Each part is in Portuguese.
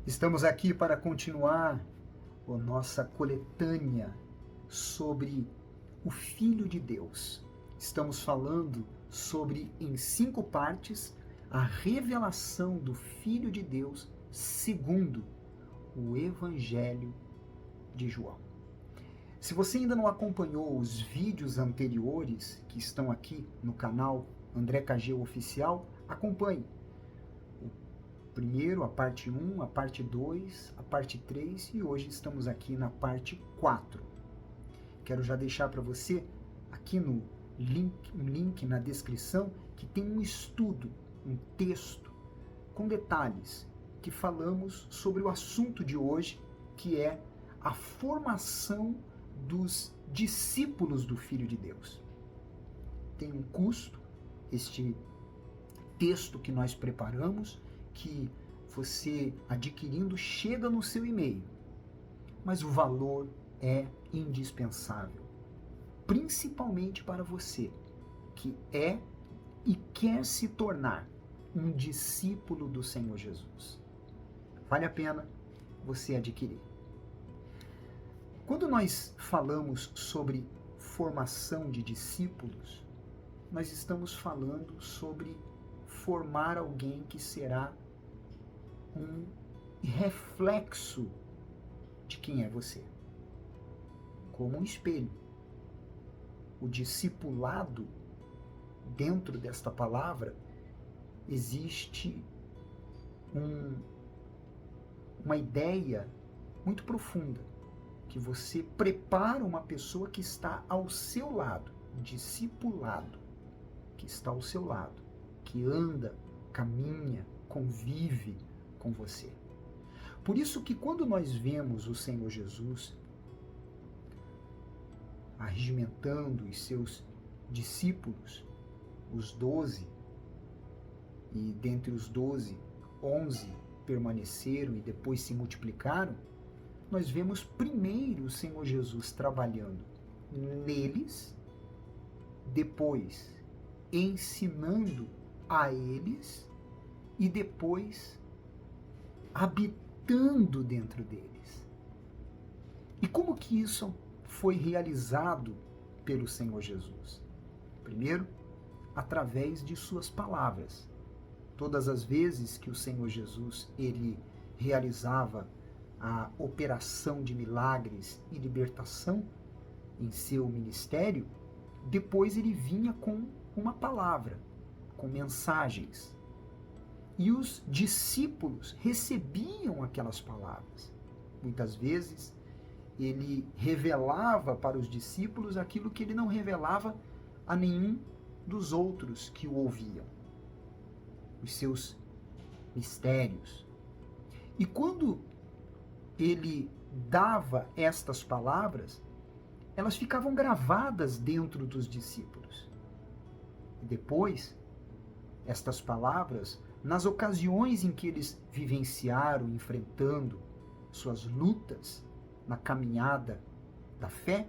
Estamos aqui para continuar a nossa coletânea sobre o Filho de Deus. Estamos falando sobre, em 5 partes, a revelação do Filho de Deus segundo o Evangelho de João. Se você ainda não acompanhou os vídeos anteriores que estão aqui no canal André KG Oficial, acompanhe. Primeiro, a parte 1, a parte 2, a parte 3 e hoje estamos aqui na parte 4. Quero já deixar para você aqui no link na descrição que tem um estudo, um texto com detalhes que falamos sobre o assunto de hoje, que é a formação dos discípulos do Filho de Deus. Tem um custo este texto que nós preparamos, que você adquirindo chega no seu e-mail, mas o valor é indispensável, principalmente para você que é e quer se tornar um discípulo do Senhor Jesus. Vale a pena você adquirir. Quando nós falamos sobre formação de discípulos, nós estamos falando sobre formar alguém que será um reflexo de quem é você, como um espelho. O discipulado, dentro desta palavra, existe uma ideia muito profunda, que você prepara uma pessoa que está ao seu lado, discipulado, que está ao seu lado, que anda, caminha, convive com você. Por isso que quando nós vemos o Senhor Jesus arregimentando os seus discípulos, os 12, e dentre os 12, 11 permaneceram e depois se multiplicaram, nós vemos primeiro o Senhor Jesus trabalhando neles, depois ensinando a eles e depois habitando dentro deles. E como que isso foi realizado pelo Senhor Jesus? Primeiro, através de suas palavras. Todas as vezes que o Senhor Jesus ele realizava a operação de milagres e libertação em seu ministério, depois ele vinha com uma palavra, com mensagens. E os discípulos recebiam aquelas palavras. Muitas vezes ele revelava para os discípulos aquilo que ele não revelava a nenhum dos outros que o ouviam. Os seus mistérios. E quando ele dava estas palavras, elas ficavam gravadas dentro dos discípulos. E depois, estas palavras, nas ocasiões em que eles vivenciaram, enfrentando suas lutas na caminhada da fé,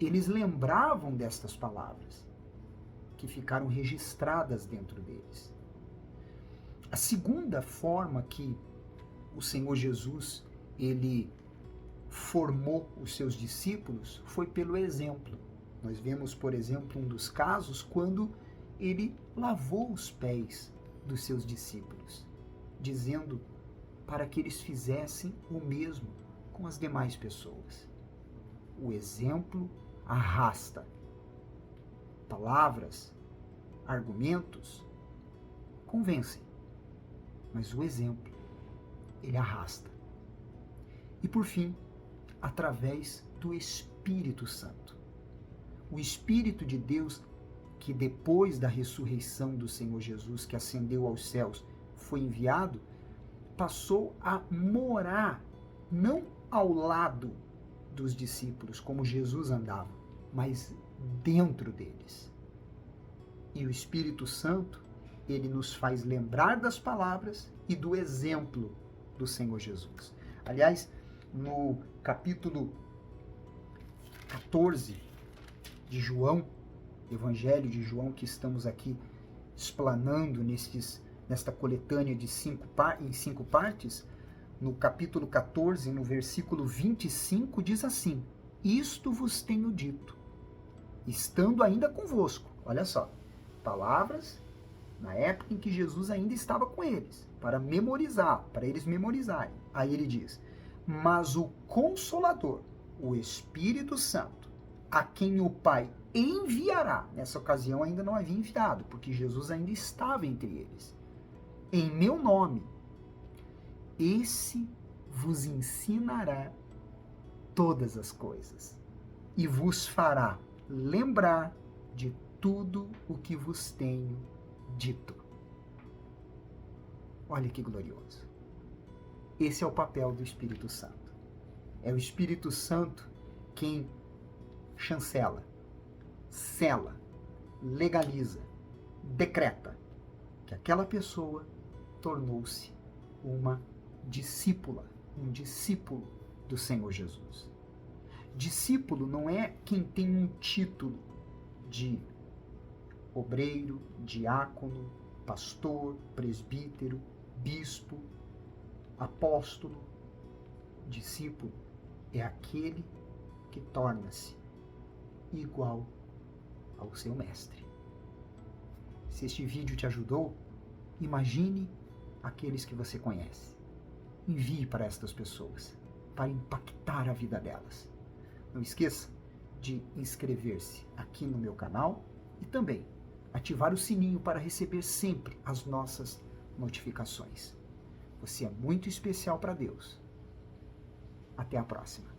eles lembravam destas palavras, que ficaram registradas dentro deles. A segunda forma que o Senhor Jesus ele formou os seus discípulos foi pelo exemplo. Nós vemos, por exemplo, um dos casos quando ele lavou os pés dos seus discípulos, dizendo para que eles fizessem o mesmo com as demais pessoas. O exemplo arrasta. Palavras, argumentos convencem, mas o exemplo, ele arrasta. E por fim, através do Espírito Santo. O Espírito de Deus, que depois da ressurreição do Senhor Jesus, que ascendeu aos céus, foi enviado, passou a morar, não ao lado dos discípulos, como Jesus andava, mas dentro deles. E o Espírito Santo, ele nos faz lembrar das palavras e do exemplo do Senhor Jesus. Aliás, no capítulo 14 de João, Evangelho de João, que estamos aqui explanando nesta coletânea de em cinco partes, no capítulo 14, no versículo 25, diz assim: isto vos tenho dito, estando ainda convosco. Olha só, palavras na época em que Jesus ainda estava com eles, para memorizar, para eles memorizarem. Aí ele diz: mas o Consolador, o Espírito Santo, a quem o Pai enviará, nessa ocasião ainda não havia enviado, porque Jesus ainda estava entre eles, em meu nome, esse vos ensinará todas as coisas e vos fará lembrar de tudo o que vos tenho dito. Olha que glorioso. Esse é o papel do Espírito Santo. É o Espírito Santo quem chancela, sela, legaliza, decreta que aquela pessoa tornou-se uma discípula, um discípulo do Senhor Jesus. Discípulo não é quem tem um título de obreiro, diácono, pastor, presbítero, bispo, apóstolo. Discípulo é aquele que torna-se igual ao seu mestre. Se este vídeo te ajudou, imagine aqueles que você conhece. Envie para estas pessoas, para impactar a vida delas. Não esqueça de inscrever-se aqui no meu canal e também ativar o sininho para receber sempre as nossas notificações. Você é muito especial para Deus. Até a próxima.